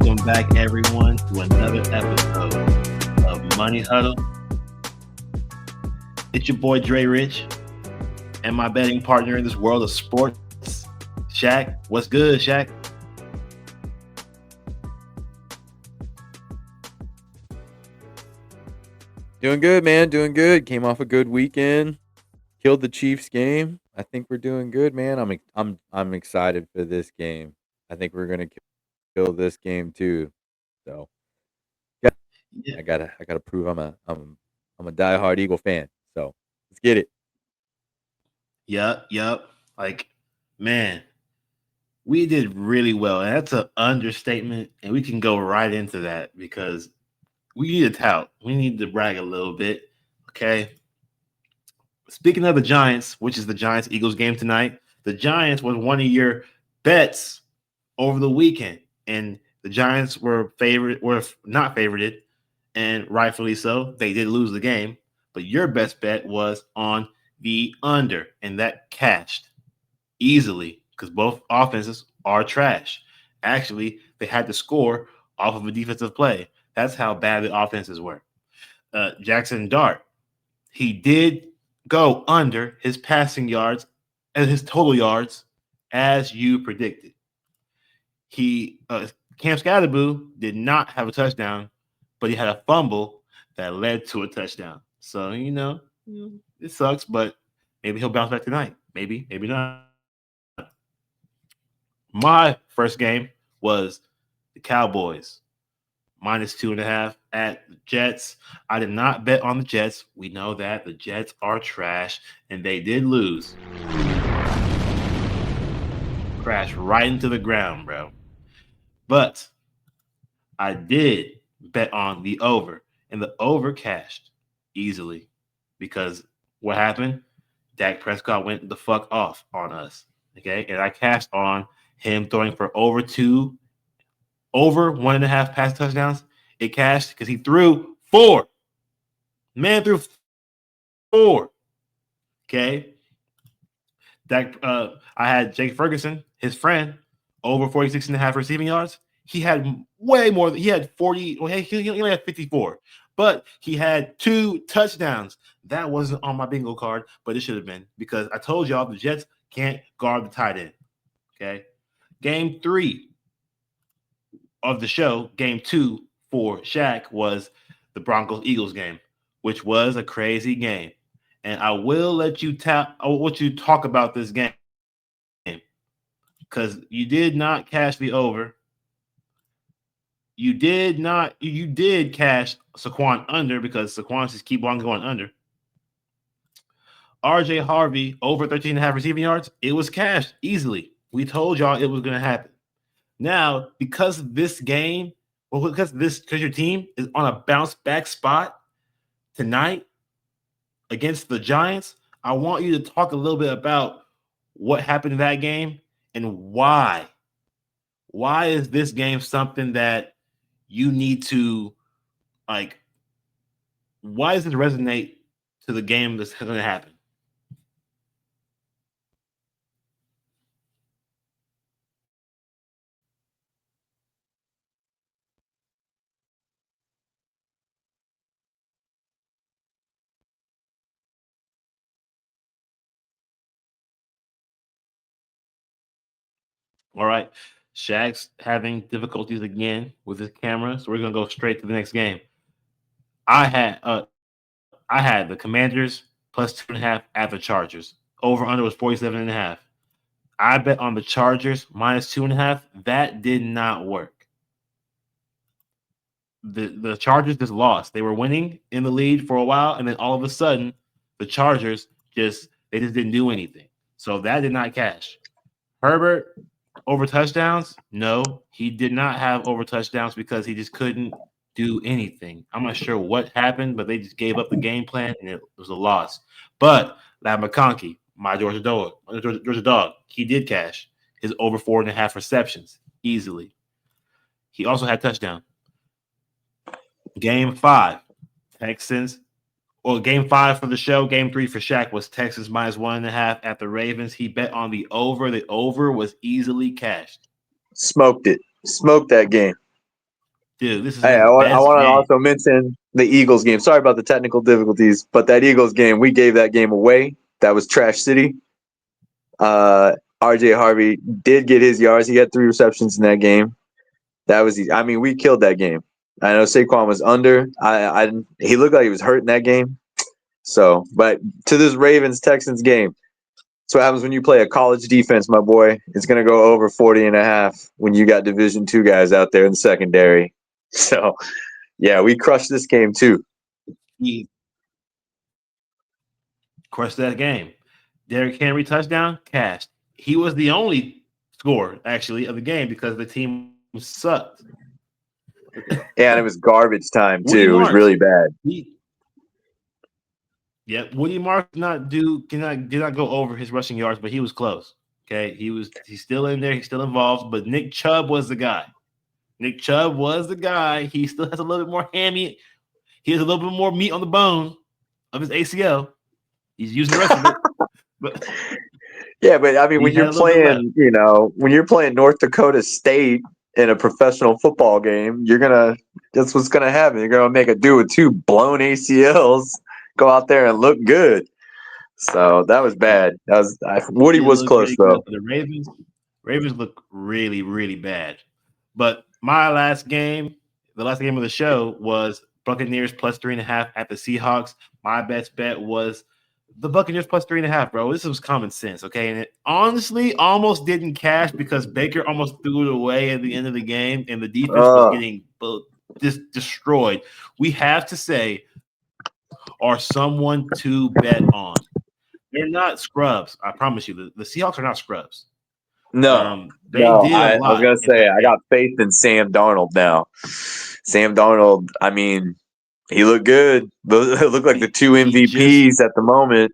Welcome back, everyone, to another episode of Money Huddle. It's your boy Dre Rich and my betting partner in this world of sports, Shaq. What's good, Shaq? Doing good, man. Doing good. Came off a good weekend. Killed the Chiefs game. I think we're doing good, man. I'm excited for this game. I think we're gonna kill this game too. So yeah, Yeah. I gotta prove I'm a diehard Eagle fan. So let's get it. Yep. Like, man, we did really well. And that's an understatement. And we can go right into that because we need a tout. We need to brag a little bit. Okay. Speaking of the Giants, which is the Giants Eagles game tonight, the Giants was one of your bets over the weekend, and the Giants were not favorited, and rightfully so. They did lose the game, but your best bet was on the under, and that cashed easily because both offenses are trash. Actually, they had to score off of a defensive play. That's how bad the offenses were. Jackson Dart, he did go under his passing yards and his total yards as you predicted. He Cam Scatterboo did not have a touchdown, but he had a fumble that led to a touchdown. So it sucks, but maybe he'll bounce back tonight. Maybe not. My first game was the Cowboys -2.5 at the Jets. I did not bet on the Jets. We know that the Jets are trash, and they did lose. Crash right into the ground, bro. But I did bet on the over, and the over cashed easily because what happened? Dak Prescott went the fuck off on us. Okay, and I cashed on him throwing for over 1.5 pass touchdowns. It cashed because he threw 4. Man threw 4. Okay. I had Jake Ferguson, his friend, over 46.5 receiving yards. He had way more. He had 40. Well, he only had 54, but he had 2 touchdowns. That wasn't on my bingo card, but it should have been because I told y'all the Jets can't guard the tight end. Okay. Game 3 of the show, game 2 for Shaq was the Broncos-Eagles game, which was a crazy game. And I will let you talk about this game because you did not cash the over. You did not. You did cash Saquon under because Saquon just keep on going under. RJ Harvey over 13.5 receiving yards. It was cashed easily. We told y'all it was going to happen. Now, because this game, because your team is on a bounce back spot tonight against the Giants, I want you to talk a little bit about what happened in that game and why. Why is this game something that you need to like? Why does it resonate to the game that's going to happen? All right. Shaq's having difficulties again with his camera, so we're gonna go straight to the next game. I had I had the Commanders +2.5 at the Chargers. Over under was 47.5. I bet on the Chargers -2.5. That did not work. The Chargers just lost. They were winning in the lead for a while, and then all of a sudden, the Chargers just didn't do anything. So that did not cash. Herbert over touchdowns? No, he did not have over touchdowns because he just couldn't do anything. I'm not sure what happened, but they just gave up the game plan and it was a loss. But Lab McConkey, my Georgia dog, he did cash his over 4.5 receptions easily. He also had touchdown. Game 5, Texans. Well, game 5 for the show. Game 3 for Shaq was Texans -1.5 at the Ravens. He bet on the over. The over was easily cashed. Smoked it. Smoked that game. Dude, this is Hey, one of the I best want to games. also mention the Eagles game. Sorry about the technical difficulties, but that Eagles game, we gave that game away. That was Trash City. RJ Harvey did get his yards. He had 3 receptions in that game. That was easy. I mean, we killed that game. I know Saquon was under. He looked like he was hurt in that game. So, but to this Ravens Texans game, that's what happens when you play a college defense, my boy. It's going to go over 40.5 when you got Division II guys out there in the secondary. So, yeah, we crushed this game too. He crushed that game. Derrick Henry touchdown, cashed. He was the only scorer, actually, of the game because the team sucked. Yeah, and it was garbage time Woody too. It was Marks. really bad. Woody Marks did not go over his rushing yards, but he was close. Okay, he's still in there, he's still involved, but Nick Chubb was the guy. Nick Chubb was the guy. He still has a little bit more hammy. He has a little bit more meat on the bone of his ACL. He's using the rest of it, but Yeah, but I mean, he when had you're a little bit left. playing, when you're playing North Dakota State in a professional football game, that's what's gonna happen. You're gonna make a do with 2 blown ACLs, go out there and look good. So that was bad. Woody It was looked close really good though. for the Ravens look really, really bad. But my last game, the last game of the show, was Buccaneers plus 3.5 at the Seahawks. My best bet was the Buccaneers plus 3.5, bro. This was common sense, okay? And it honestly almost didn't cash because Baker almost threw it away at the end of the game, and the defense was getting just destroyed. We have to say, are someone to bet on. They're not scrubs. I promise you. The Seahawks are not scrubs. No, They no. did a I was lot gonna in say that I game. got faith in Sam Darnold now. Sam Darnold. I mean, he looked good. It looked like the 2 He just MVPs at the moment.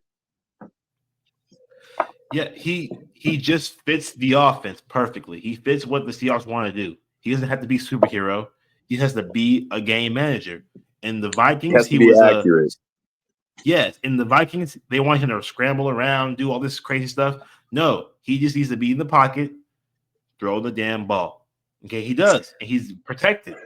yeah, he just fits the offense perfectly. He fits what the Seahawks want to do. He doesn't have to be superhero. He has to be a game manager. In the He Vikings, has to he be was a accurate. yes. In the Vikings, they want him to scramble around, do all this crazy stuff. No, he just needs to be in the pocket, throw the damn ball. Okay, he does, and he's protected.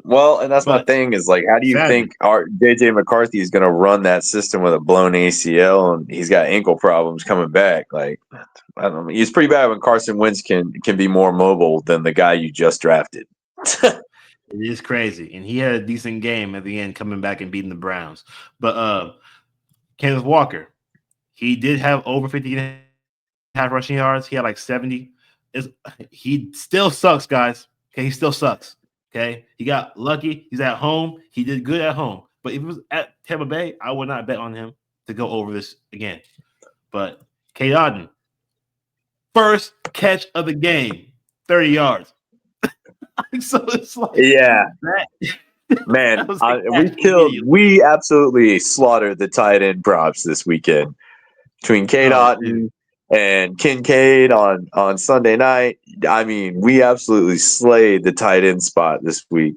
Well, and that's my But thing is like, how do you sadly, think our JJ McCarthy is going to run that system with a blown ACL and he's got ankle problems coming back? Like, I don't know. It's pretty bad when Carson Wentz can be more mobile than the guy you just drafted. it is crazy, and he had a decent game at the end, coming back and beating the Browns. But Kenneth Walker, he did have over 50.5 rushing yards. He had like 70. He still sucks, guys. Okay, he still sucks. Okay, he got lucky. He's at home. He did good at home. But if it was at Tampa Bay, I would not bet on him to go over this again. But K. Auden, first catch of the game, 30 yards. So it's like Yeah, that. man, That was a we catch immediately. we absolutely slaughtered the tight end props this weekend between Kate Oh, dude. Otten and Kincaid on Sunday night. I mean, we absolutely slayed the tight end spot this week.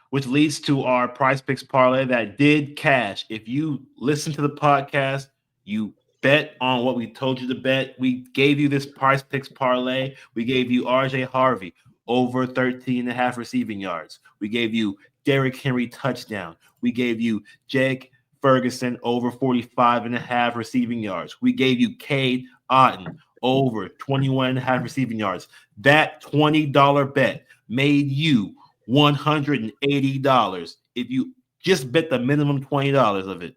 Which leads to our prize picks parlay that did cash. If you listen to the podcast, you bet on what we told you to bet. We gave you this prize picks parlay. We gave you RJ Harvey over 13.5 receiving yards. We gave you Derrick Henry touchdown. We gave you Jake Ferguson over 45.5 receiving yards. We gave you Cade Otten over 21.5 receiving yards. That $20 bet made you $180 if you just bet the minimum $20 of it.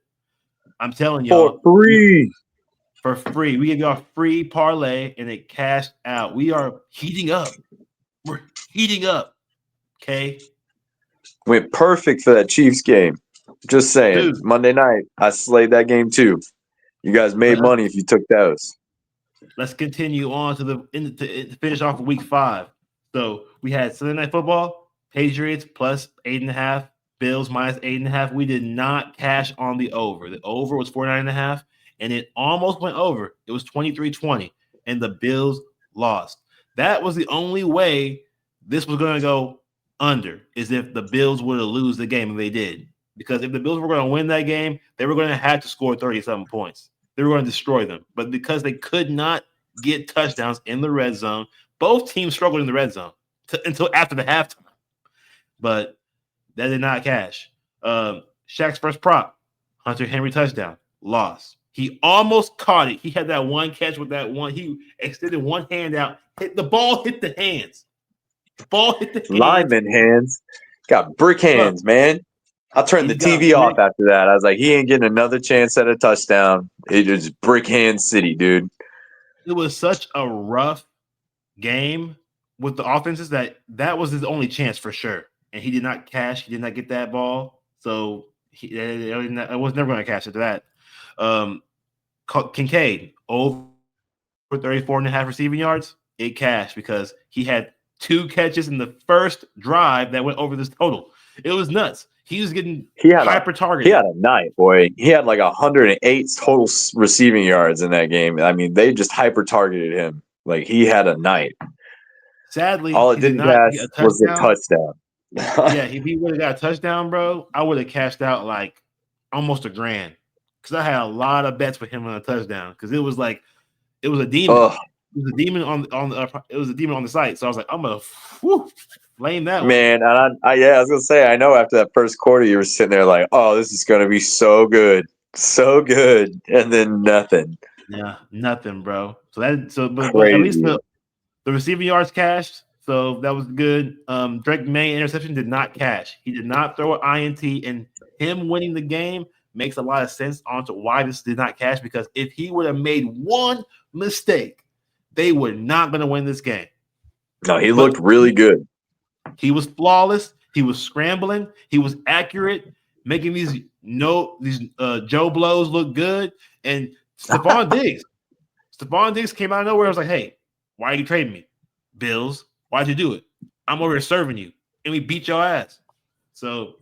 I'm telling For y'all, free. for free. We give y'all a free parlay and it cashed out. We are heating up. We're heating up. Okay. Went perfect for that Chiefs game. Just saying. Dude, Monday night, I slayed that game too. You guys made money if you took those. let's continue on to finish off week 5. So we had Sunday Night Football, Patriots plus 8.5, Bills minus 8.5. We did not cash on the over. The over was 49.5, and it almost went over. It was 23-20, and the Bills lost. That was the only way this was going to go under, is if the Bills were to lose the game, and they did. Because if the Bills were going to win that game, they were going to have to score 37 points. They were going to destroy them. But because they could not get touchdowns in the red zone, both teams struggled in the red zone. until after the halftime. But that did not cash. Shaq's first prop, Hunter Henry touchdown, lost. He almost caught it. He had that one catch with that one. He extended one hand out. The ball hit the hands. The ball hit the hands. Lineman hands. Got brick hands, man. I turned the TV off after that. I was like, he ain't getting another chance at a touchdown. It was brick hand city, dude. It was such a rough game with the offenses that was his only chance for sure. And he did not cash. He did not get that ball. So I was never going to cash after that. Kincaid, over 34.5 receiving yards, it cashed because he had 2 catches in the first drive that went over this total. It was nuts. He was getting hyper targeted. He had a night, boy. He had like 108 total receiving yards in that game. I mean, they just hyper targeted him. Like, he had a night. Sadly, all it didn't cash was a touchdown. Yeah, if he would have got a touchdown, bro, I would have cashed out like almost $1,000 because I had a lot of bets with him on a touchdown because it was a demon. Ugh. It was a demon on the site. So I was like, I'm gonna blame that man. And I was gonna say, I know after that first quarter, you were sitting there like, oh, this is gonna be so good, and then nothing. Yeah, nothing, bro. But at least the receiving yards cashed. So that was good. Drake May interception did not cash. He did not throw an INT, and him winning the game makes a lot of sense onto why this did not cash. Because if he would have made one mistake, they were not going to win this game. No, he looked really good. He was flawless. He was scrambling. He was accurate, making these Joe Blows look good. And Stephon Diggs came out of nowhere. I was like, hey, why are you trading me? Bills, why'd you do it? I'm over here serving you. And we beat your ass. So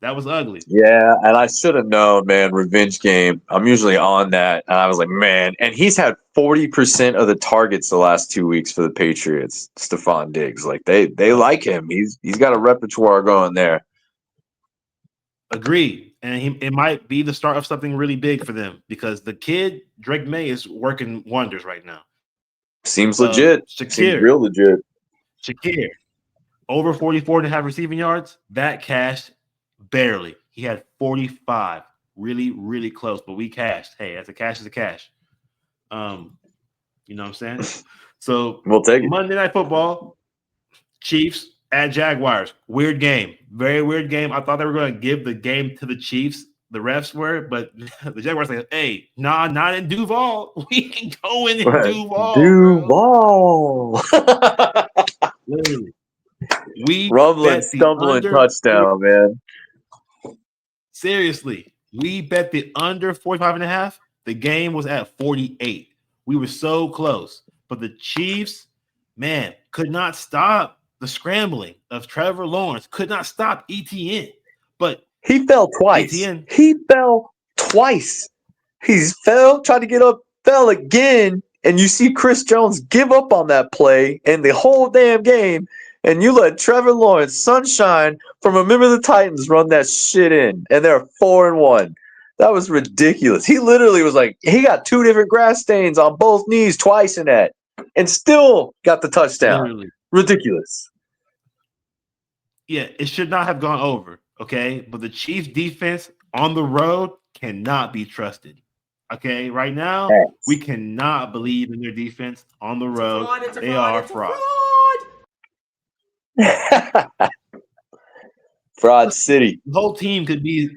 that was ugly. Yeah, and I should have known, man, revenge game. I'm usually on that. And I was like, man. And he's had 40% of the targets the last 2 weeks for the Patriots, Stephon Diggs. Like, they like him. He's got a repertoire going there. Agreed. And it might be the start of something really big for them because the kid, Drake May, is working wonders right now. Seems legit. Seems real legit. Shakir, over 44.5 receiving yards. That cashed barely. He had 45. Really, really close, but we cashed. Hey, that's a cash is a cash. You know what I'm saying? So we'll take it. Monday Night Football, Chiefs at Jaguars. Weird game. Very weird game. I thought they were going to give the game to the Chiefs. The refs were, but the Jaguars like, hey, nah, not in Duval. We can go in Duval. Duval. Literally. We rumbling, stumbling touchdown, man. Seriously. We bet the under 45.5. The game was at 48. We were so close. But the Chiefs, man, could not stop the scrambling of Trevor Lawrence. Could not stop ETN. But he fell twice. ETN, he fell twice. He's tried to get up, fell again. And you see Chris Jones give up on that play and the whole damn game. And you let Trevor Lawrence, sunshine from a member of the Titans, run that shit in. And they're 4-1. That was ridiculous. He literally was like, he got 2 different grass stains on both knees twice in that. And still got the touchdown. Literally. Ridiculous. Yeah, it should not have gone over. Okay, but the Chiefs defense on the road cannot be trusted. Okay, right now we cannot believe in their defense on the road. They are fraud. Fraud City. The whole team could be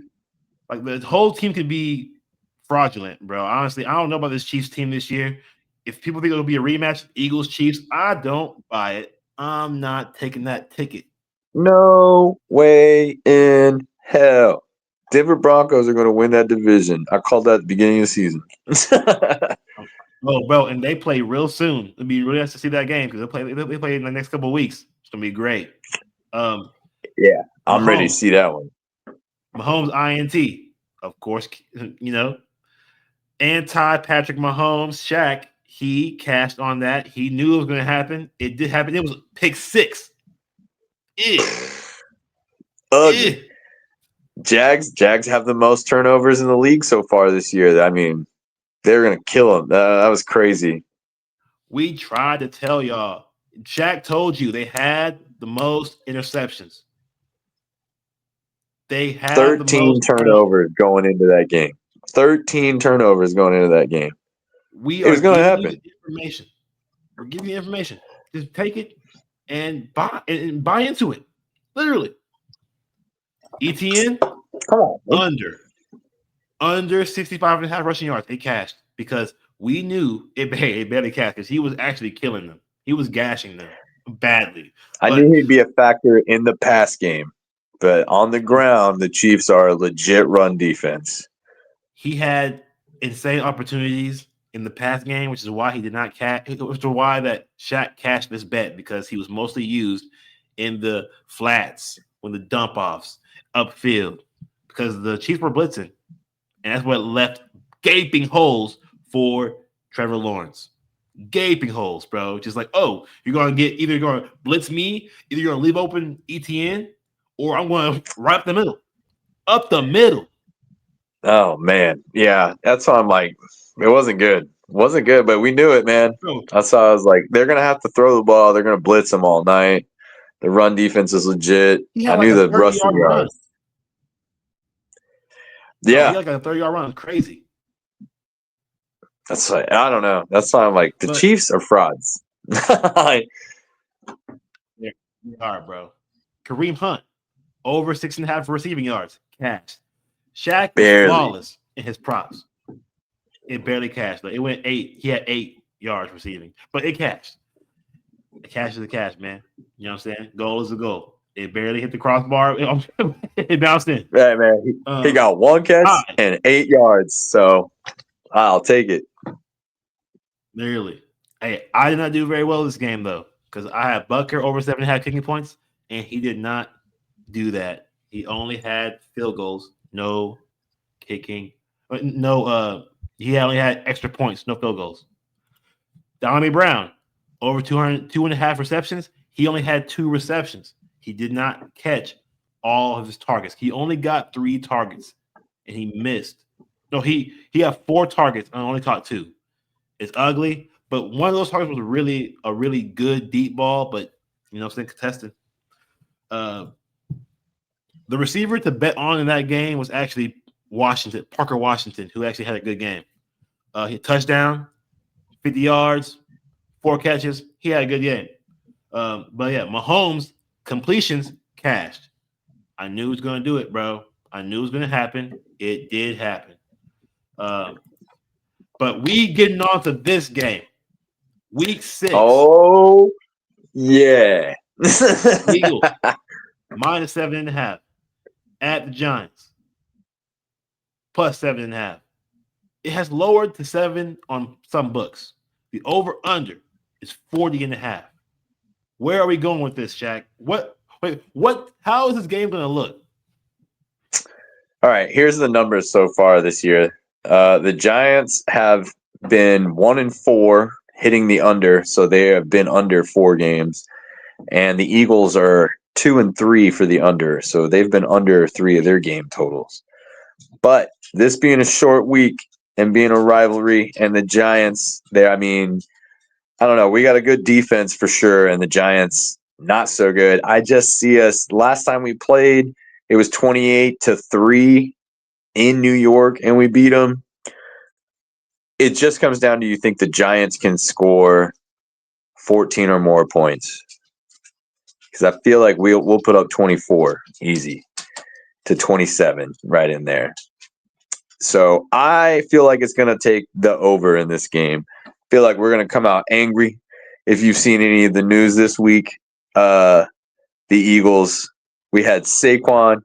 fraudulent, bro. Honestly, I don't know about this Chiefs team this year. If people think it'll be a rematch, Eagles Chiefs, I don't buy it. I'm not taking that ticket. No way in hell. Denver Broncos are going to win that division. I called that at the beginning of the season. Oh, bro, and they play real soon. It'll be really nice to see that game because they play in the next couple of weeks. It's gonna be great. Yeah, I'm ready to see that one. Mahomes INT, of course, you know, anti Patrick Mahomes, Shaq. He cashed on that. He knew it was going to happen. It did happen. It was pick 6. Ugly. Jags have the most turnovers in the league so far this year. I mean, they're going to kill him. That was crazy. We tried to tell y'all Shaq told you they had the most interceptions. They have the 13 most turnovers going into that game. 13 turnovers going into that game. We It are was going to giving you happen. the information. We're giving you information. Just take it and buy into it. Literally. ETN Come on, man. under 65 and a half rushing yards. They cashed because we knew it barely cashed because he was actually killing them. He was gashing them badly. I But knew he'd be a factor in the pass game, but on the ground, the Chiefs are a legit run defense. he had insane opportunities in the pass game, which is why he did not cash. Which is why that Shaq cashed this bet because he was mostly used in the flats when the dump offs upfield because the Chiefs were blitzing, and that's what left gaping holes for Trevor Lawrence. Gaping holes, bro. Just like, oh, you're gonna get either you're gonna blitz me, either you're gonna leave open ETN, or I'm gonna right up the middle. Up the middle. Oh man, yeah, that's why I'm like, it wasn't good. It wasn't good, but we knew it, man. Bro, That's why I was like, they're gonna have to throw the ball. They're gonna blitz them all night. The run defense is legit. he I had like knew a the 30 rushing yard run. yards. No, he Yeah, had like a 30-yard run. Crazy. that's like, I don't know. That's why I'm like, the But Chiefs are frauds. Like, yeah, they are, bro. Kareem Hunt, over 6.5 receiving yards. Cashed. Shaq was barely. flawless in his props. It barely cashed, but it went 8. He had 8 yards receiving, but it cashed. A cash is a cash, man. You know what I'm saying? Goal is a goal. It barely hit the crossbar. It bounced in. Yeah, man. He got one catch High, and 8 yards, so I'll take it. literally. Hey, I did not do very well this game though, because I had Butker over 7.5 kicking points, and he did not do that. He only had field goals, no kicking, no. He only had extra points, no field goals. Donnie Brown, over 2.5 receptions. He only had 2 receptions. He did not catch all of his targets. He only got 3 targets, and he missed. No, he had 4 targets and only caught 2. It's ugly, but one of those targets was really a really good deep ball, but you know, still contested. Uh, the receiver to bet on in that game was actually Parker Washington, who actually had a good game. He had touchdown, 50 yards, 4 catches. He had a good game. But yeah, Mahomes completions cashed. I knew he was going to do it, bro. I knew it was going to happen. It did happen. But we getting on to this game. Week 6. Oh, yeah. Eagles minus 7.5 at the Giants. Plus 7.5. It has lowered to 7 on some books. The over-under is 40.5. Where are we going with this, Shaq? How is this game going to look? All right, here's the numbers so far this year. The Giants have been 1-4 hitting the under, so they have been under 4 games, and the Eagles are 2-3 for the under, so they've been under 3 of their game totals. But this being a short week and being a rivalry, and the Giants, I mean, I don't know. We got a good defense for sure, and the Giants not so good. I just see us. Last time we played, it was 28-3 in New York, and we beat them. It just comes down to, you think the Giants can score 14 or more points? Because I feel like we'll put up 24 easy to 27 right in there. So I feel like it's going to take the over in this game. I feel like we're going to come out angry. If you've seen any of the news this week, the Eagles, we had Saquon,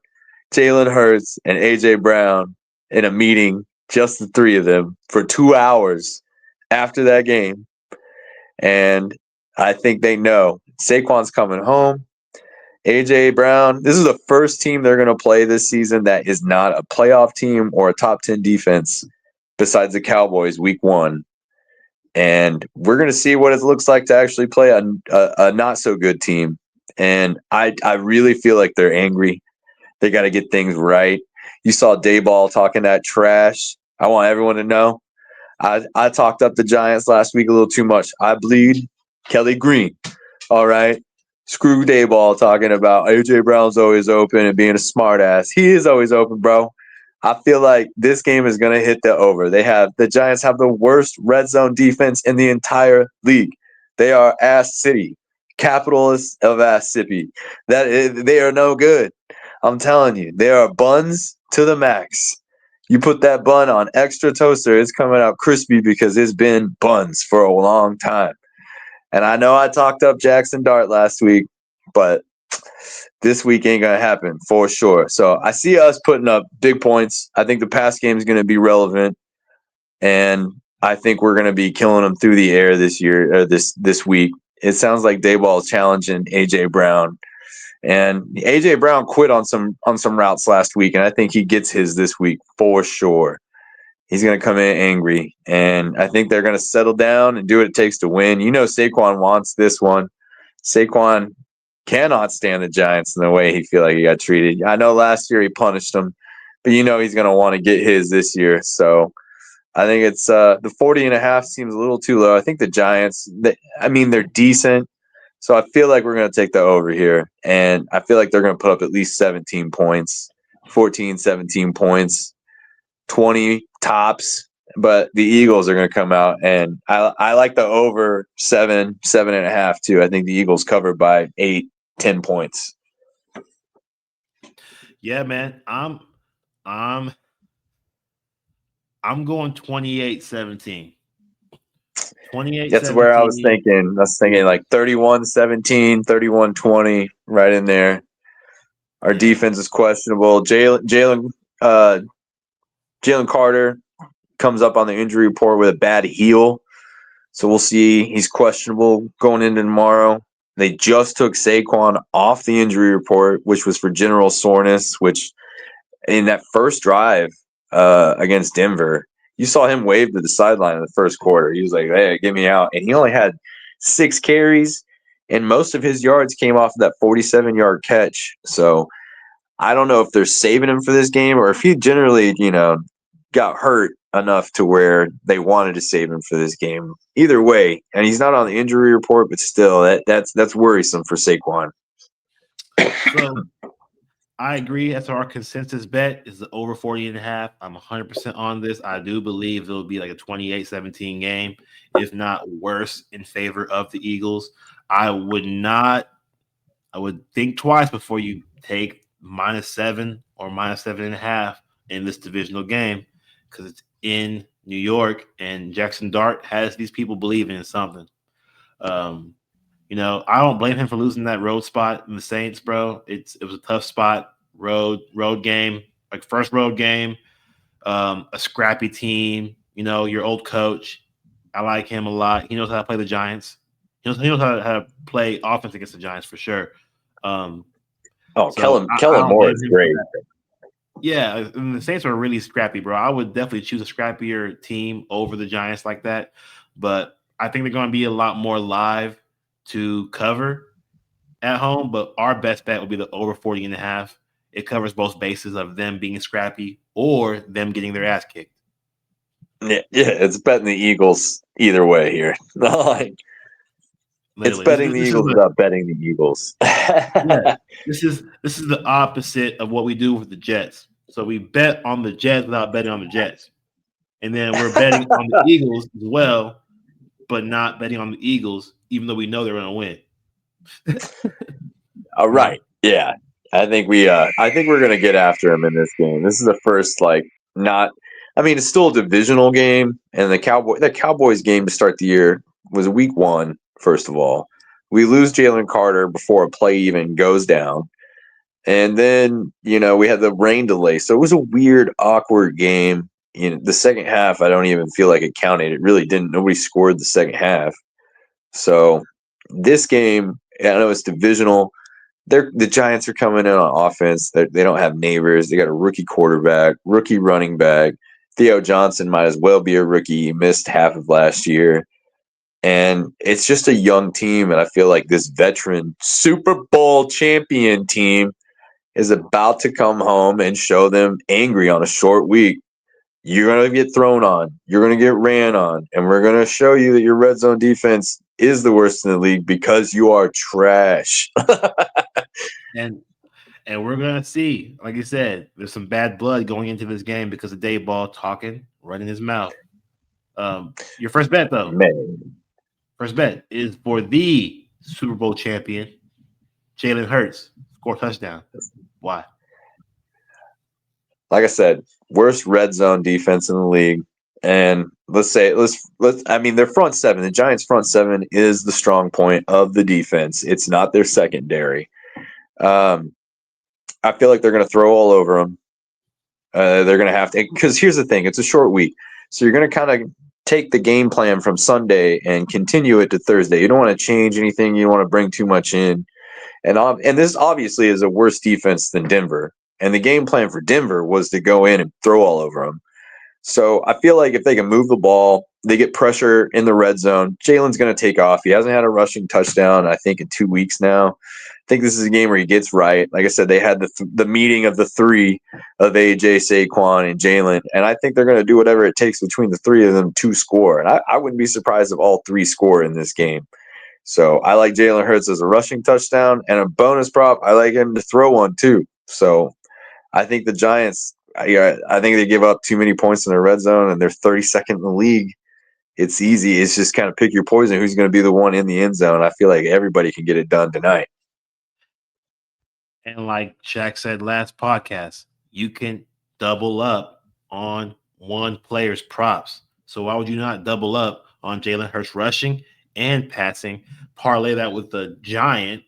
Jalen Hurts, and A.J. Brown in a meeting, just the 3 of them, for 2 hours after that game. And I think they know Saquon's coming home. A.J. Brown, this is the first team they're going to play this season that is not a playoff team or a top 10 defense besides the Cowboys week 1. And we're going to see what it looks like to actually play a not so good team. And I really feel like they're angry. They got to get things right. You saw Dayball talking that trash. I want everyone to know I talked up the Giants last week a little too much. I bleed Kelly Green. All right. Screw Dayball talking about AJ Brown's always open and being a smartass. He is always open, bro. I feel like this game is gonna hit the over. The Giants have the worst red zone defense in the entire league. They are ass city, capitalists of ass city. They are no good. I'm telling you, they are buns to the max. You put that bun on extra toaster, it's coming out crispy because it's been buns for a long time. And I know I talked up Jackson Dart last week, but this week ain't going to happen for sure. So I see us putting up big points. I think the pass game is going to be relevant. And I think we're going to be killing them through the air this year, or this week. It sounds like Dayball is challenging AJ Brown. And AJ Brown quit on some routes last week, and I think he gets his this week for sure. He's going to come in angry, and I think they're going to settle down and do what it takes to win. You know, Saquon wants this one. Saquon cannot stand the Giants in the way he feel like he got treated. I know last year he punished them, but you know he's going to want to get his this year. So I think it's the 40.5 seems a little too low. I think the Giants, they're decent. So I feel like we're going to take the over here, and I feel like they're going to put up at least 17 points, 14, 17 points. 20 tops, but the Eagles are going to come out, and I like the over 7.5 too. I think the Eagles cover by 8, 10 points. Yeah, man. I'm going 28-17. 28-17. That's where I was thinking. I was thinking like 31-17, 31-20, right in there. Our defense is questionable. Jalen Carter comes up on the injury report with a bad heel. So we'll see. He's questionable going into tomorrow. They just took Saquon off the injury report, which was for general soreness, which in that first drive against Denver, you saw him wave to the sideline in the first quarter. He was like, hey, get me out. And he only had 6 carries, and most of his yards came off of that 47-yard catch. So I don't know if they're saving him for this game or if he generally, got hurt enough to where they wanted to save him for this game. Either way, and he's not on the injury report, but still, that's worrisome for Saquon. So I agree. That's our consensus bet is the over 40.5. I'm 100% on this. I do believe it'll be like a 28-17 game, if not worse, in favor of the Eagles. I would think twice before you take -7 or -7.5 in this divisional game because it's in New York and Jackson Dart has these people believing in something. I don't blame him for losing that road spot in the Saints, bro. It was a tough spot, road game, like first road game, a scrappy team. Your old coach. I like him a lot. He knows how to play the Giants. He knows how to play offense against the Giants for sure. Kellen Moore is great. Yeah, and the Saints are really scrappy, bro. I would definitely choose a scrappier team over the Giants like that. But I think they're going to be a lot more live to cover at home. But our best bet would be the over 40.5. It covers both bases of them being scrappy or them getting their ass kicked. Yeah, it's betting the Eagles either way here. It's betting the Eagles without betting the Eagles. Yeah, this is the opposite of what we do with the Jets. So we bet on the Jets without betting on the Jets. And then we're betting on the Eagles as well, but not betting on the Eagles, even though we know they're going to win. All right. Yeah. I think we're going to get after them in this game. This is the first, it's still a divisional game. And the Cowboys game to start the year was week 1, first of all. We lose Jalen Carter before a play even goes down. And then, we had the rain delay. So it was a weird, awkward game. The second half, I don't even feel like it counted. It really didn't. Nobody scored the second half. So this game, I know it's divisional. The Giants are coming in on offense. They don't have neighbors. They got a rookie quarterback, rookie running back. Theo Johnson might as well be a rookie. He missed half of last year. And it's just a young team. And I feel like this veteran Super Bowl champion team is about to come home and show them angry on a short week. You're going to get thrown on. You're going to get ran on. And we're going to show you that your red zone defense is the worst in the league because you are trash. And we're gonna see, like you said, there's some bad blood going into this game because of Dayball talking, running his mouth. Your first bet though, Man, first bet is for the Super Bowl champion, Jalen Hurts, score touchdown. Why? like I said, worst red zone defense in the league. And let's I mean their front seven, the Giants front seven is the strong point of the defense. It's not their secondary. I feel like they're going to throw all over them. They're going to have to, because here's the thing, it's a short week. So you're going to kind of take the game plan from Sunday and continue it to Thursday. You don't want to change anything. You don't want to bring too much in. And this obviously is a worse defense than Denver. And the game plan for Denver was to go in and throw all over them. So I feel like if they can move the ball, they get pressure in the red zone. Jalen's going to take off. He hasn't had a rushing touchdown, I think, in 2 weeks now. I think this is a game where he gets right. Like I said, they had the meeting of the three of AJ, Saquon, and Jalen, and I think they're going to do whatever it takes between the three of them to score. And I wouldn't be surprised if all three score in this game. So I like Jalen Hurts as a rushing touchdown, and a bonus prop, I like him to throw one too. So I think the Giants, I think they give up too many points in their red zone, and they're 32nd in the league. It's easy. It's just kind of pick your poison. Who's going to be the one in the end zone? I feel like everybody can get it done tonight. And like Shaq said last podcast, you can double up on one player's props. So why would you not double up on Jalen Hurts rushing and passing? Parlay that with the giant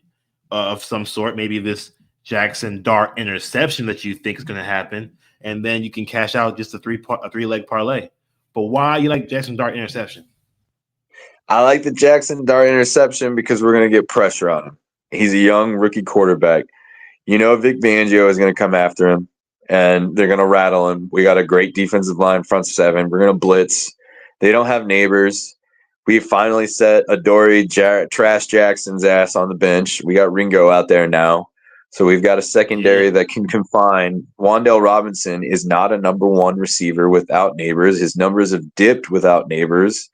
of some sort, maybe this Jackson Dart interception that you think is going to happen, and then you can cash out just a three leg parlay. But why you like Jackson Dart interception? I like the Jackson Dart interception because we're going to get pressure on him. He's a young rookie quarterback. You know, Vic Fangio is going to come after him, and they're going to rattle him. We got a great defensive line, front seven. We're going to blitz. They don't have neighbors. We finally set Adoree Trash Jackson's ass on the bench. We got Ringo out there now. So we've got a secondary Yeah. that can confine. Wandale Robinson is not a number one receiver without neighbors. His numbers have dipped without neighbors.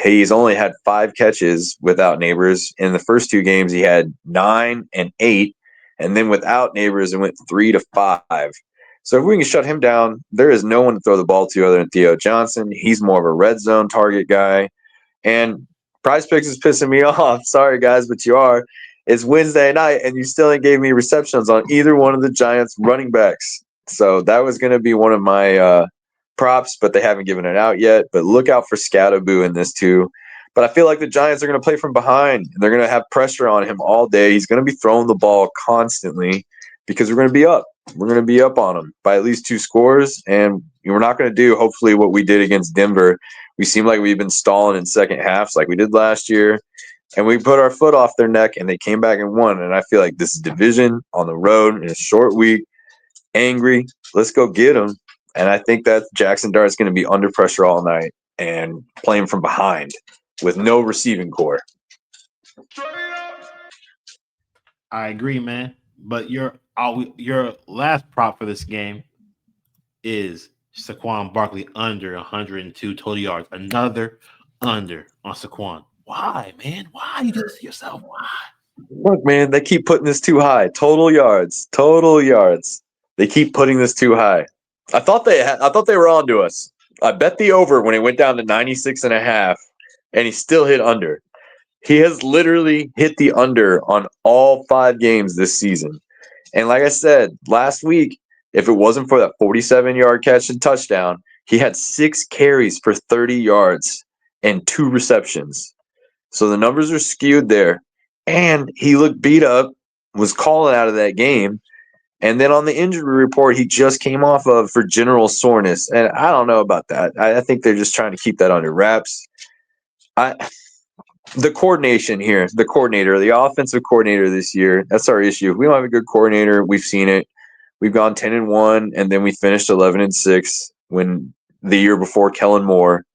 He's only had 5 catches without neighbors. In the first 2 games, he had 9 and 8. And then without neighbors, it went 3 to 5. So if we can shut him down, there is no one to throw the ball to other than Theo Johnson. He's more of a red zone target guy. And PrizePicks is pissing me off. Sorry, guys, but you are. It's Wednesday night, and you still ain't gave me receptions on either one of the Giants running backs. So that was going to be one of my props, but they haven't given it out yet. But look out for Scatterboo in this too. But I feel like the Giants are going to play from behind. They're going to have pressure on him all day. He's going to be throwing the ball constantly because we're going to be up. We're going to be up on him by at least 2 scores, and we're not going to do, hopefully, what we did against Denver. We seem like we've been stalling in second halves like we did last year, and we put our foot off their neck, and they came back and won. And I feel like this is division on the road in a short week, angry. Let's go get them. And I think that Jackson Dart is going to be under pressure all night and playing from behind with no receiving core. I agree, man. But your last prop for this game is Saquon Barkley under 102 total yards. Another under on Saquon. Why, man? Why you do this to yourself? Why? Look, man, they keep putting this too high. Total yards. They keep putting this too high. I thought they were on to us. I bet the over when it went down to 96.5, and he still hit under. He has literally hit the under on all 5 games this season. And like I said last week, if it wasn't for that 47-yard catch and touchdown, he had 6 carries for 30 yards and 2 receptions. So the numbers are skewed there. And he looked beat up, was calling out of that game. And then on the injury report, he just came off of for general soreness. And I don't know about that. I think they're just trying to keep that under wraps. The coordination here, the offensive coordinator this year, that's our issue. If we don't have a good coordinator, we've seen it. We've gone 10-1, and then we finished 11-6 when the year before Kellen Moore.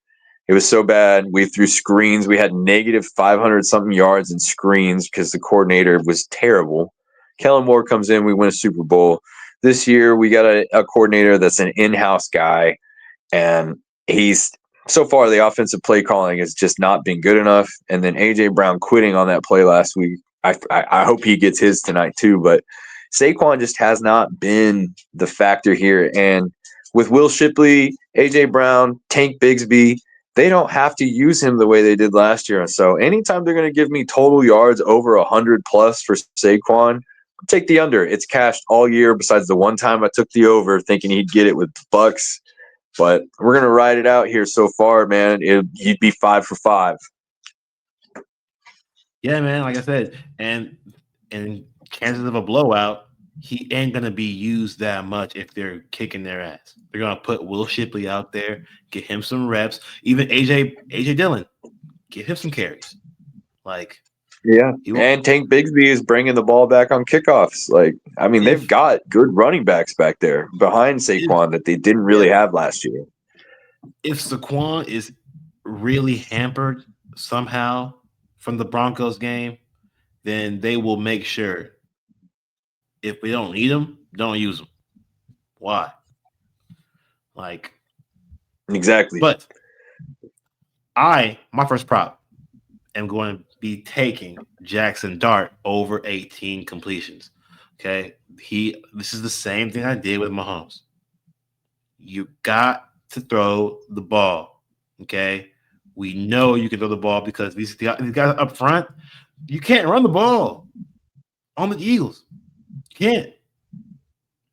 It was so bad. We threw screens. We had negative 500-something yards in screens because the coordinator was terrible. Kellen Moore comes in, we win a Super Bowl. This year, we got a coordinator that's an in-house guy, and he's so far the offensive play calling has just not been good enough. And then AJ Brown quitting on that play last week. I hope he gets his tonight too. But Saquon just has not been the factor here. And with Will Shipley, AJ Brown, Tank Bigsby, they don't have to use him the way they did last year. So anytime they're going to give me total yards over 100 plus for Saquon, take the under. It's cashed all year. Besides the one time I took the over, thinking he'd get it with the Bucks. But we're gonna ride it out here so far, man. He'd be 5 for 5. Yeah, man. Like I said, and chances of a blowout, he ain't gonna be used that much if they're kicking their ass. They're gonna put Will Shipley out there, get him some reps. Even AJ Dillon, give him some carries. Like, Yeah, and Tank Bigsby is bringing the ball back on kickoffs. Like, I mean, they've got good running backs back there behind Saquon that they didn't really have last year. If Saquon is really hampered somehow from the Broncos game, then they will make sure if we don't need him, don't use him. Why? Like, exactly. But my first prop, am going to be taking Jackson Dart over 18 completions. Okay. This is the same thing I did with Mahomes. You got to throw the ball. Okay. We know you can throw the ball because these guys up front, you can't run the ball on the Eagles. You can't.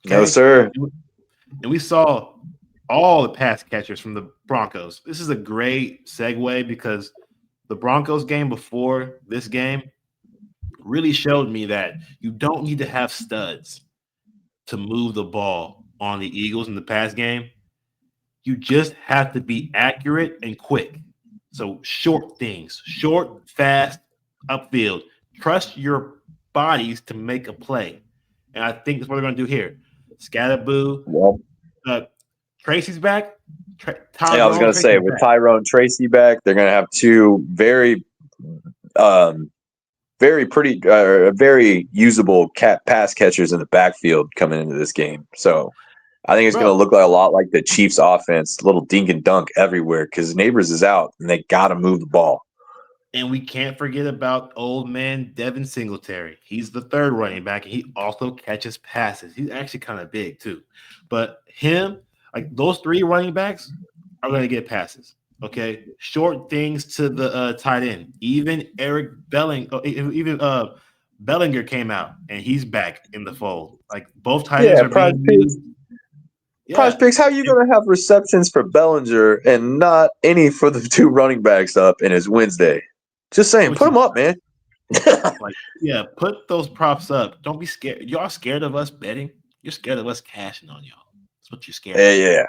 Okay? No, sir. And we saw all the pass catchers from the Broncos. This is a great segue because the Broncos game before this game really showed me that you don't need to have studs to move the ball on the Eagles in the pass game. You just have to be accurate and quick. So short things, short, fast, upfield. Trust your bodies to make a play. And I think that's what they're going to do here. Scatterboo. Tracy's back. I was going to say, with Tyrone Tracy back, they're going to have two very usable pass catchers in the backfield coming into this game. So I think it's going to look like a lot like the Chiefs offense, little dink and dunk everywhere because Neighbors is out and they got to move the ball. And we can't forget about old man Devin Singletary. He's the third running back, and he also catches passes. He's actually kind of big too. But him, like those three running backs are going to get passes. Okay, short things to the tight end. Even Bellinger came out, and he's back in the fold. Like both tight ends are being used. PrizePicks, how are you going to have receptions for Bellinger and not any for the two running backs up in his Wednesday? Just saying, put them up, man. Put those props up. Don't be scared. Y'all scared of us betting? You're scared of us cashing on y'all. That's what you're scared of. Yeah.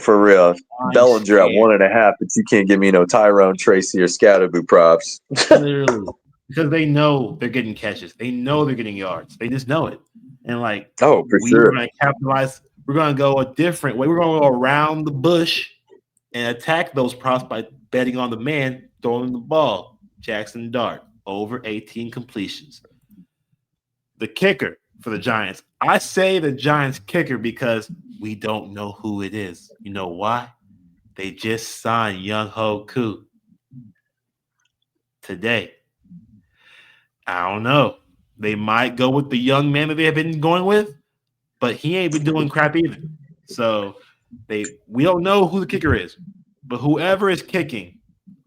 For real. Bellinger at 1.5, but you can't give me no Tyrone Tracy or Scatterboo props. Literally. Because they know they're getting catches. They know they're getting yards. They just know it. And for sure. We're going to capitalize. We're going to go a different way. We're going to go around the bush and attack those props by betting on the man throwing the ball. Jackson Dart, over 18 completions. The kicker for the Giants. I say the Giants kicker because we don't know who it is. You know why? They just signed Young Ho Koo today. I don't know. They might go with the young man that they have been going with, but he ain't been doing crap either. So we don't know who the kicker is, but whoever is kicking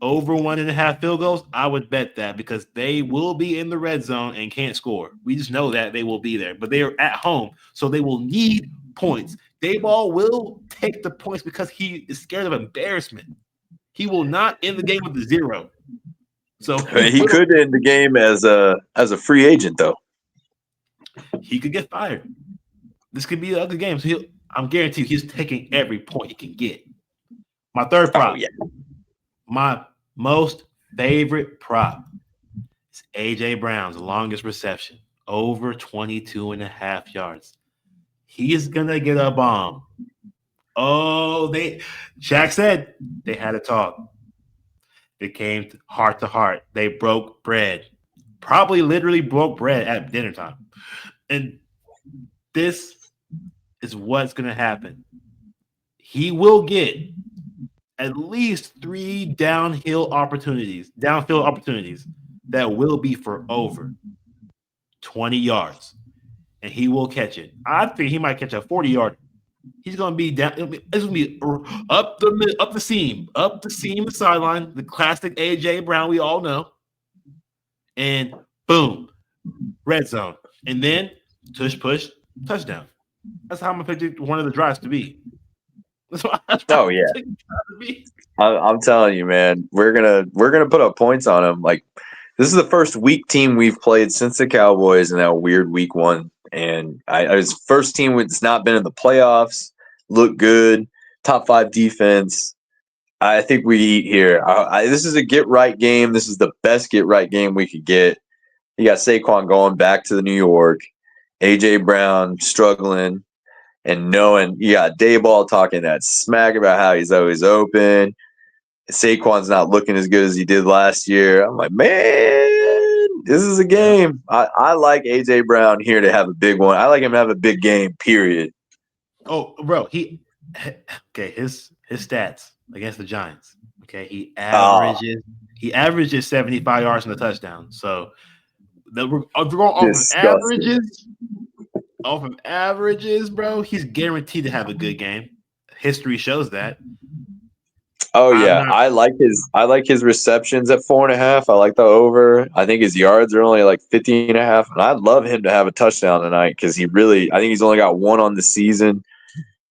over 1.5 field goals, I would bet that because they will be in the red zone and can't score. We just know that they will be there, but they are at home, so they will need points. Dayball will take the points because he is scared of embarrassment. He will not end the game with a 0. So he could end the game as a free agent, though. He could get fired. This could be an ugly game. So I'm guaranteed he's taking every point he can get. My third prop. My most favorite prop is A.J. Brown's longest reception, over 22.5 yards. He is going to get a bomb. Shaq said they had a talk. They came heart to heart. They broke bread. Probably literally broke bread at dinner time. And this is what's going to happen. He will get at least 3 downfield opportunities that will be for over 20 yards, and he will catch it. I think he might catch a 40-yard. He's going to be down. It's going to be up the seam, the sideline, the classic AJ Brown we all know, and boom, red zone, and then tush push touchdown. That's how I'm gonna pick one of the drives to be. That's Oh how I'm yeah, picking the drive to be. I'm telling you, man. We're gonna put up points on them. Like this is the first weak team we've played since the Cowboys in that weird week one, and I was first team that's not been in the playoffs. Look good, top 5 defense. I think we eat here. This is a get right game. This is the best get right game we could get. You got Saquon going back to the New York, AJ Brown struggling, and knowing you got Dayball talking that smack about how he's always open. Saquon's not looking as good as he did last year. I'm like, man, this is a Yeah. game. I like AJ Brown here to have a big one. I like him to have a big game, period. Oh, bro, his stats against the Giants. Okay, Ah, he averages 75 yards and a touchdown. So we're going disgusting. off of averages, bro. He's guaranteed to have a good game. History shows that. Oh I'm yeah, not. I like his receptions at 4.5. I like the over. I think his yards are only like 50.5, and I'd love him to have a touchdown tonight because I think he's only got one on the season,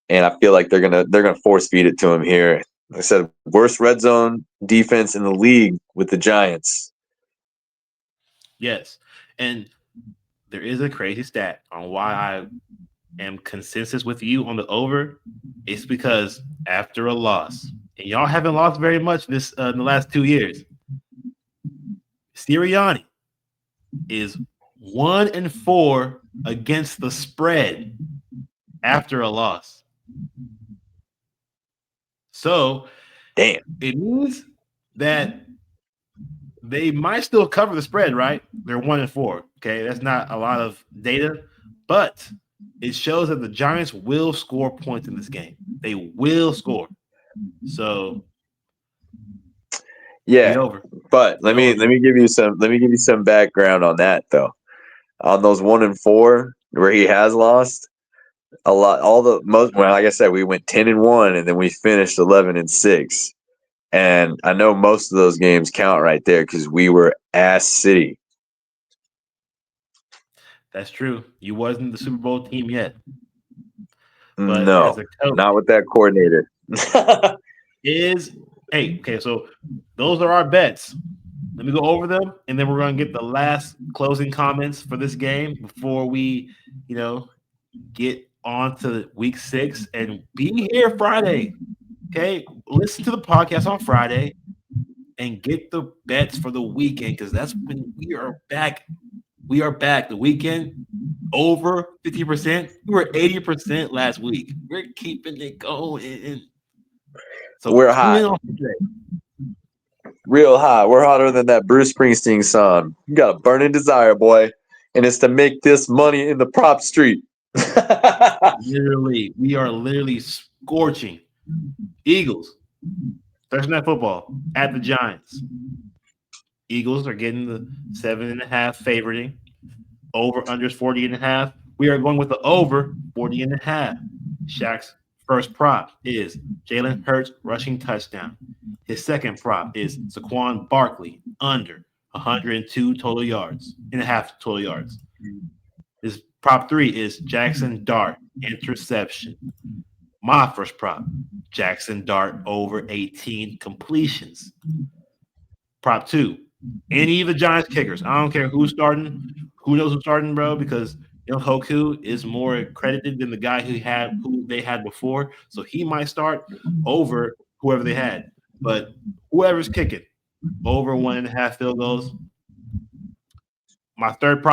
and I feel like they're gonna force feed it to him here. Like I said, worst red zone defense in the league with the Giants. Yes, and there is a crazy stat on why I am consensus with you on the over. It's because after a loss, and y'all haven't lost very much this in the last 2 years. Sirianni is 1-4 against the spread after a loss. So Damn. it means that they might still cover the spread, right? They're 1-4. Okay, that's not a lot of data, but it shows that the Giants will score points in this game. They will score. So the Yeah, over, but the over. let me give you some background on that though. On those 1-4 where he has lost a lot, all the most. Well, like I said, we went 10-1, and then we finished 11-6. And I know most of those games count right there because we were ass city. That's true. You wasn't the Super Bowl team yet, but as No, a coach, not with that coordinator. is hey, okay. So those are our bets. Let me go over them, and then we're going to get the last closing comments for this game before we, get on to week 6 and be here Friday. Okay, listen to the podcast on Friday and get the bets for the weekend because that's when we are back. We are back. The weekend over 50%. We were 80% last week. We're keeping it going. So We're tune hot, in on Friday. real hot. We're hotter than that Bruce Springsteen song. You got a burning desire, boy, and it's to make this money in the prop street. Literally, we are literally scorching. Eagles, Thursday Night Football at the Giants. Eagles are getting the 7.5 favoriting. Over unders 40.5. We are going with the over 40.5. Shaq's first prop is Jalen Hurts rushing touchdown. His second prop is Saquon Barkley under 102 total yards and a half total yards. His prop 3 is Jackson Dart interception. My first prop, Jackson Dart over 18 completions. Prop 2, any of the Giants kickers. I don't care who's starting. Who knows who's starting, bro? Because Hoku is more accredited than the guy who they had before, so he might start over whoever they had. But whoever's kicking over 1.5 field goals. My third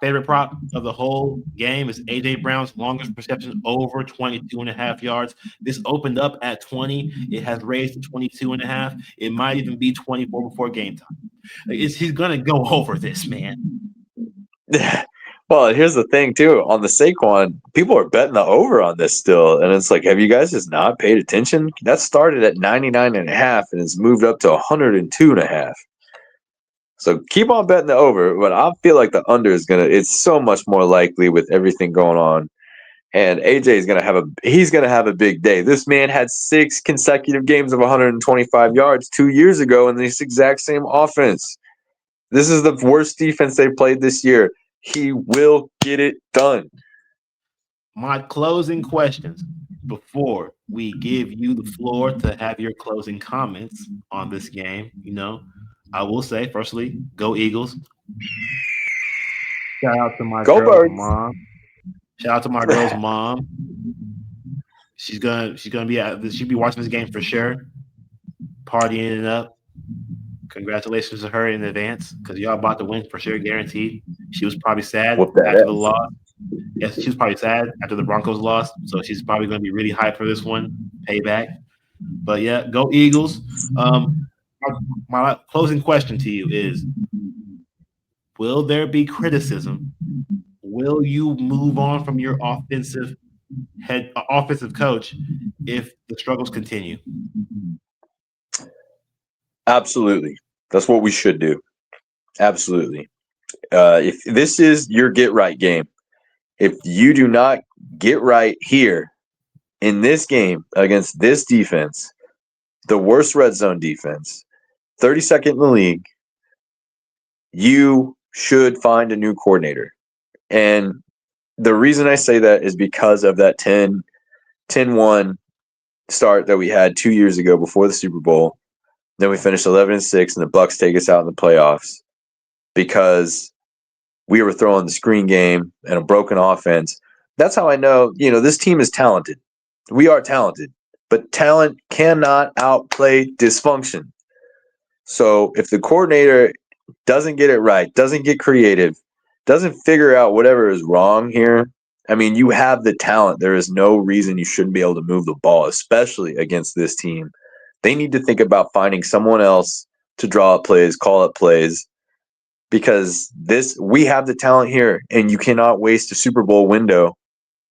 favorite prop of the whole game is AJ Brown's longest reception over 22.5 yards. This opened up at 20. It has raised to 22.5. It might even be 24 before game time. He's going to go over this, man. Well, here's the thing too. On the Saquon, people are betting the over on this still, and it's like, have you guys just not paid attention? That started at 99.5 and has moved up to 102.5. So keep on betting the over, but I feel like the under is gonna. It's so much more likely with everything going on, and AJ is gonna have a big day. This man had 6 consecutive games of 125 yards 2 years ago in this exact same offense. This is the worst defense they've played this year. He will get it done. My closing questions before we give you the floor to have your closing comments on this game. I will say, firstly, go Eagles. Shout out to my Go girl's Birds. mom. Shout out to my girl's mom. She's gonna be she'll be watching this game for sure, partying it up. Congratulations to her in advance because y'all about to win for sure, guaranteed. She was probably sad Whoop that after the ass. loss. Yes, she was probably sad after the Broncos lost, so she's probably going to be really hyped for this one, payback. But yeah, go Eagles. My closing question to you is: will there be criticism? Will you move on from your offensive coach if the struggles continue? Absolutely. That's what we should do. Absolutely. If this is your get right game, if you do not get right here in this game against this defense, the worst red zone defense, 32nd in the league, you should find a new coordinator. And the reason I say that is because of that 10-1 start that we had 2 years ago before the Super Bowl. Then we finished 11-6, and the Bucs take us out in the playoffs because we were throwing the screen game and a broken offense. That's how I know, this team is talented. We are talented, but talent cannot outplay dysfunction. So if the coordinator doesn't get it right, doesn't get creative, doesn't figure out whatever is wrong here, I mean, you have the talent. There is no reason you shouldn't be able to move the ball, especially against this team. They need to think about finding someone else to draw up plays, call up plays, because we have the talent here, and you cannot waste a Super Bowl window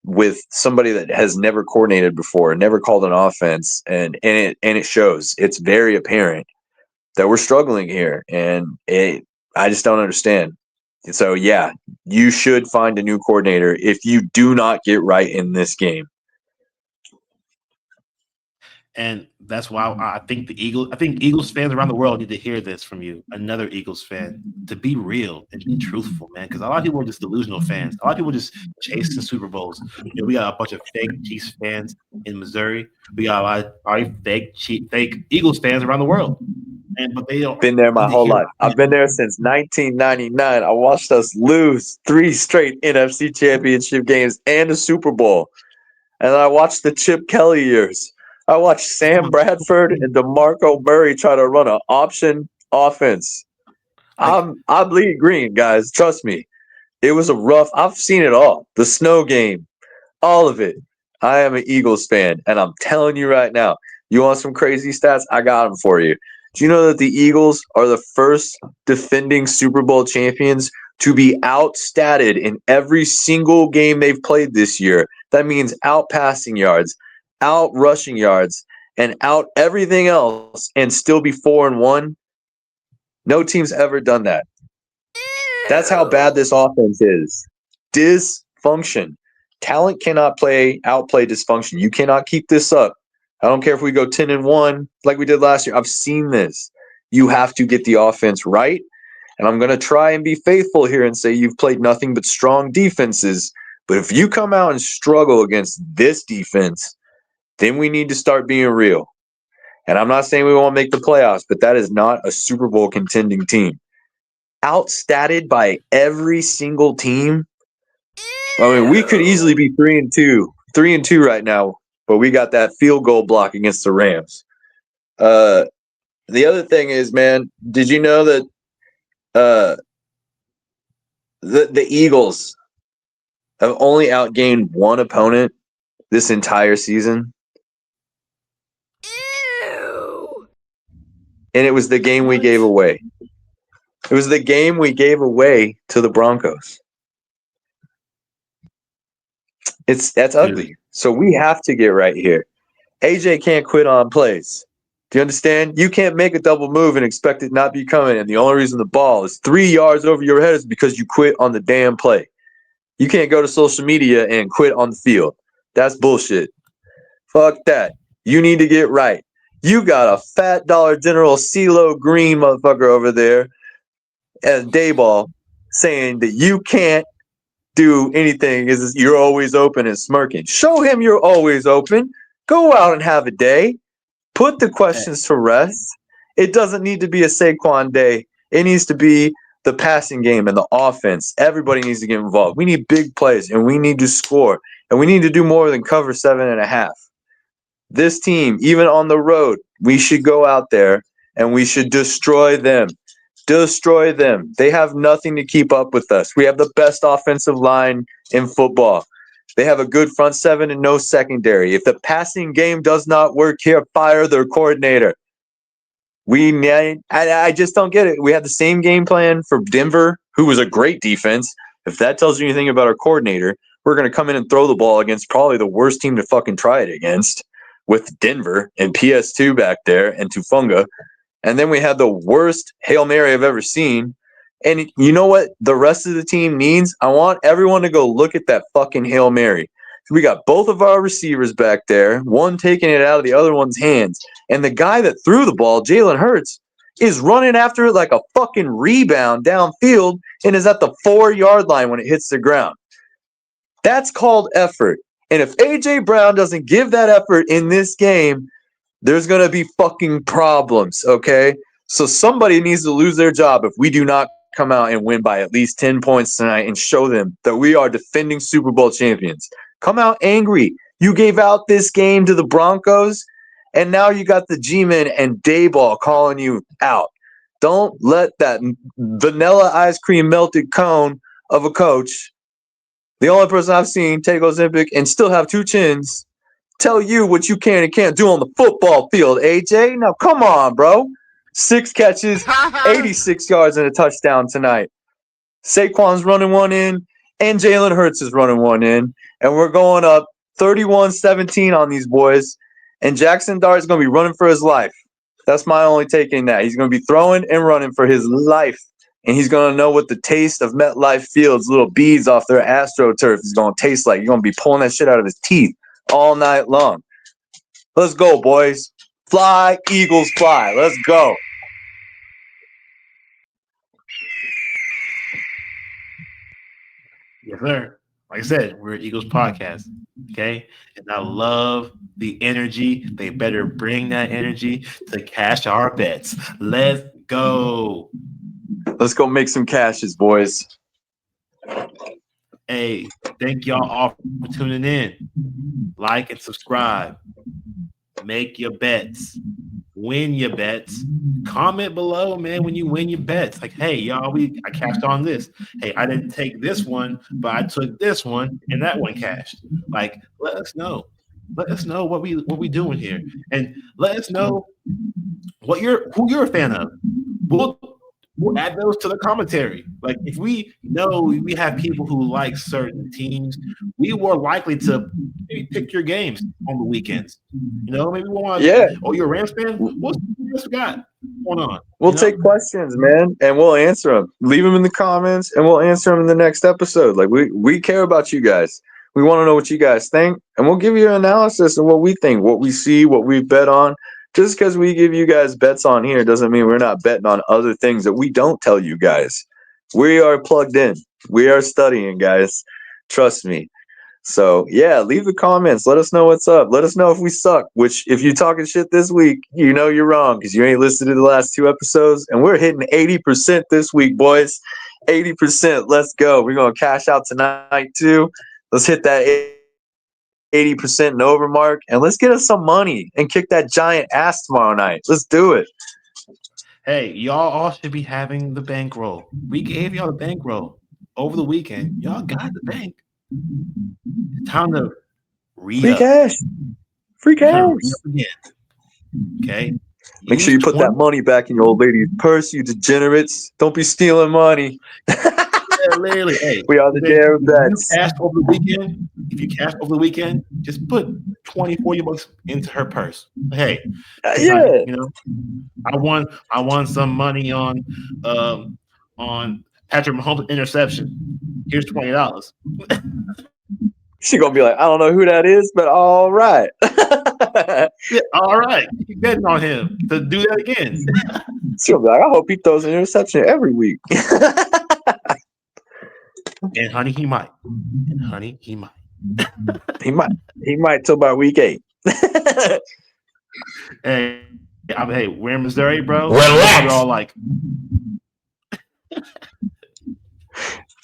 with somebody that has never coordinated before, never called an offense, and it shows. It's very apparent that we're struggling here, and I just don't understand. So yeah, you should find a new coordinator if you do not get right in this game. And that's why I think Eagles fans around the world need to hear this from you, another Eagles fan, to be real and be truthful, man. Because a lot of people are just delusional fans. A lot of people just chasing Super Bowls. We got a bunch of fake Chiefs fans in Missouri. We got a lot of fake Eagles fans around the world. But they don't Been there my need to whole hear. life. I've been there since 1999. I watched us lose 3 straight NFC championship games and a Super Bowl. And then I watched the Chip Kelly years. I watched Sam Bradford and DeMarco Murray try to run an option offense. I'm bleeding green, guys. Trust me. It was a rough. I've seen it all. The snow game, all of it. I am an Eagles fan, and I'm telling you right now. You want some crazy stats? I got them for you. Do you know that the Eagles are the first defending Super Bowl champions to be outstatted in every single game they've played this year? That means out passing yards, out rushing yards, and out everything else, and still be 4-1. No team's ever done that. That's how bad this offense is. Dysfunction. Talent cannot outplay dysfunction. You cannot keep this up. I don't care if we go 10-1 like we did last year. I've seen this. You have to get the offense right. And I'm going to try and be faithful here and say you've played nothing but strong defenses. But if you come out and struggle against this defense, then we need to start being real. And I'm not saying we won't make the playoffs, but that is not a Super Bowl contending team. Outstatted by every single team. I mean, we could easily be 3-2 right now, but we got that field goal block against the Rams. The other thing is, man, did you know that the Eagles have only outgained one opponent this entire season? Ew. And it was the game we gave away. It was the game we gave away to the Broncos. That's Dude, ugly. So we have to get right here. AJ can't quit on plays. Do you understand? You can't make a double move and expect it not be coming. And the only reason the ball is 3 yards over your head is because you quit on the damn play. You can't go to social media and quit on the field. That's bullshit. Fuck that. You need to get right. You got a fat Dollar General CeeLo Green motherfucker over there at Dayball saying that you can't do anything is you're always open and smirking. Show him you're always open. Go out and have a day. Put the hey, questions to rest. It doesn't need to be a Saquon day. It needs to be the passing game and the offense. Everybody needs to get involved. We need big plays and we need to score. And we need to do more than cover 7.5. This team, even on the road, we should go out there and we should destroy them. Destroy them. They have nothing to keep up with us. We have the best offensive line in football. They have a good front seven and no secondary. If the passing game does not work here, fire their coordinator. I just don't get it. We had the same game plan for Denver, who was a great defense. If that tells you anything about our coordinator, we're going to come in and throw the ball against probably the worst team to fucking try it against with Denver and PS2 back there and Tufunga. And then we had the worst Hail Mary I've ever seen. And you know what the rest of the team needs? I want everyone to go look at that fucking Hail Mary. We got both of our receivers back there, one taking it out of the other one's hands. And the guy that threw the ball, Jalen Hurts, is running after it like a fucking rebound downfield and is at the 4-yard line when it hits the ground. That's called effort. And if A.J. Brown doesn't give that effort in this game, there's going to be fucking problems, okay? So somebody needs to lose their job if we do not come out and win by at least 10 points tonight and show them that we are defending Super Bowl champions. Come out angry. You gave out this game to the Broncos, and now you got the G-Men and Dayball calling you out. Don't let that vanilla ice cream melted cone of a coach, the only person I've seen take Ozempic and still have 2 chins, tell you what you can and can't do on the football field, AJ. Now, come on, bro. 6 catches, 86 yards, and a touchdown tonight. Saquon's running one in, and Jalen Hurts is running one in. And we're going up 31-17 on these boys. And Jackson Dart's going to be running for his life. That's my only take in that. He's going to be throwing and running for his life. And he's going to know what the taste of MetLife Field's little beads off their AstroTurf is going to taste like. You're going to be pulling that shit out of his teeth all night long. Let's go, boys. Fly, Eagles, fly. Let's go. yes, sir. Like I said, we're Eagles podcast. Okay. And I love the energy. They better bring that energy to cash our bets. Let's go. Let's go make some cashes, boys. Hey, thank y'all all for tuning in. Like and subscribe. Make your bets. Win your bets. Comment below, man, when you win your bets. Like, hey, y'all, I cashed on this. Hey, I didn't take this one, but I took this one and that one cashed. Like, let us know. Let us know what we doing here. And let us know who you're a fan of. We'll add those to the commentary. Like if we know we have people who like certain teams, we were likely to maybe pick your games on the weekends. Maybe we want to. Yeah. Oh, you're a Rams fan? What's got going on? We'll take questions, man, and we'll answer them. Leave them in the comments, and we'll answer them in the next episode. Like we care about you guys. We want to know what you guys think, and we'll give you an analysis of what we think, what we see, what we bet on. Just because we give you guys bets on here doesn't mean we're not betting on other things that we don't tell you guys. We are plugged in. We are studying, guys. Trust me. So, yeah, leave the comments. Let us know what's up. Let us know if we suck, which if you're talking shit this week, you know you're wrong because you ain't listened to the last 2 episodes. And we're hitting 80% this week, boys. 80%. Let's go. We're going to cash out tonight, too. Let's hit that 80% and over mark, and let's get us some money and kick that giant ass tomorrow night. Let's do it. Hey, y'all all should be having the bankroll. We gave y'all the bankroll over the weekend. Y'all got the bank. It's time to Free cash. Free cash. Again. Okay. Make sure you put that money back in your old lady's purse, you degenerates. Don't be stealing money. literally. Hey, We on the damn bets. if you cash over the weekend, just put 40 bucks into her purse. Hey, honey, Yeah. I won some money on Patrick Mahomes interception. Here's $20. She gonna be like, I don't know who that is, but all right. Yeah, all right. Keep betting on him to do that again. She'll be like, I hope he throws an interception every week. And honey, he might. And honey, he might. He might till about week 8. Hey, we're in Missouri, bro. Relax. Probably all like,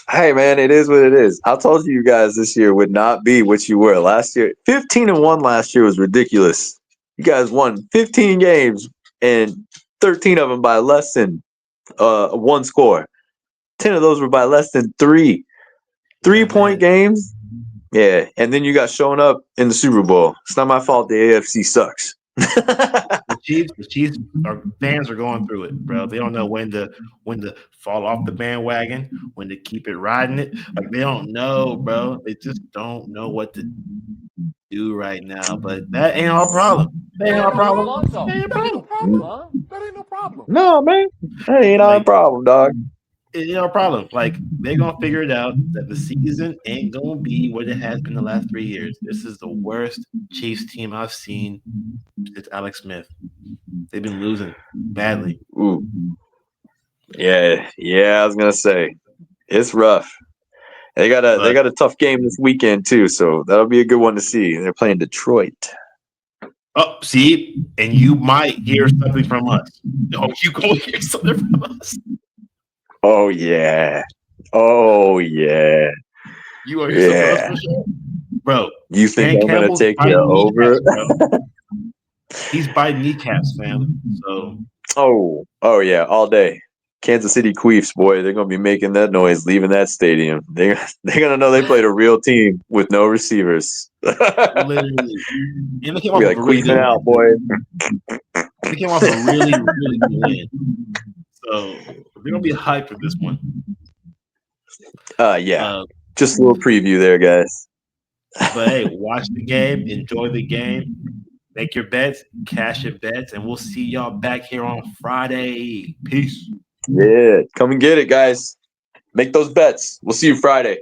Hey man, it is what it is. I told you guys this year would not be what you were last year. 15-1 last year was ridiculous. You guys won 15 games and 13 of them by less than one score. 10 of those were by less than 3. 3-point games. Yeah, and then you got shown up in the Super Bowl. It's not my fault the AFC sucks. the Chiefs fans are going through it, bro. They don't know when to fall off the bandwagon, when to keep it riding it. Like they don't know, bro. They just don't know what to do right now. But that ain't our problem. That ain't our problem. That ain't our problem. That ain't no problem. No, man. That ain't our problem, dog. It ain't our problem. Like they're gonna figure it out that the season ain't gonna be what it has been the last 3 years. This is the worst Chiefs team I've seen since Alex Smith. They've been losing badly. Ooh. Yeah, I was gonna say it's rough. They got a tough game this weekend too, so that'll be a good one to see. They're playing Detroit. Oh, see, and you might hear something from us. Oh, you gonna hear something from us? Oh yeah. You gonna hear something else for sure, bro? You think I'm Campbell's gonna take you over? He's biting kneecaps, fam. So. Oh yeah, all day. Kansas City Queefs, boy, they're gonna be making that noise leaving that stadium. They're gonna know they played a real team with no receivers. Literally, and they came off like a really queefing good out, boy. They came off a really, really good win. So they're gonna be hyped for this one. Yeah. Just a little preview there, guys. But hey, watch the game, enjoy the game, make your bets, cash your bets, and we'll see y'all back here on Friday. Peace. Yeah, come and get it, guys. Make those bets. We'll see you Friday.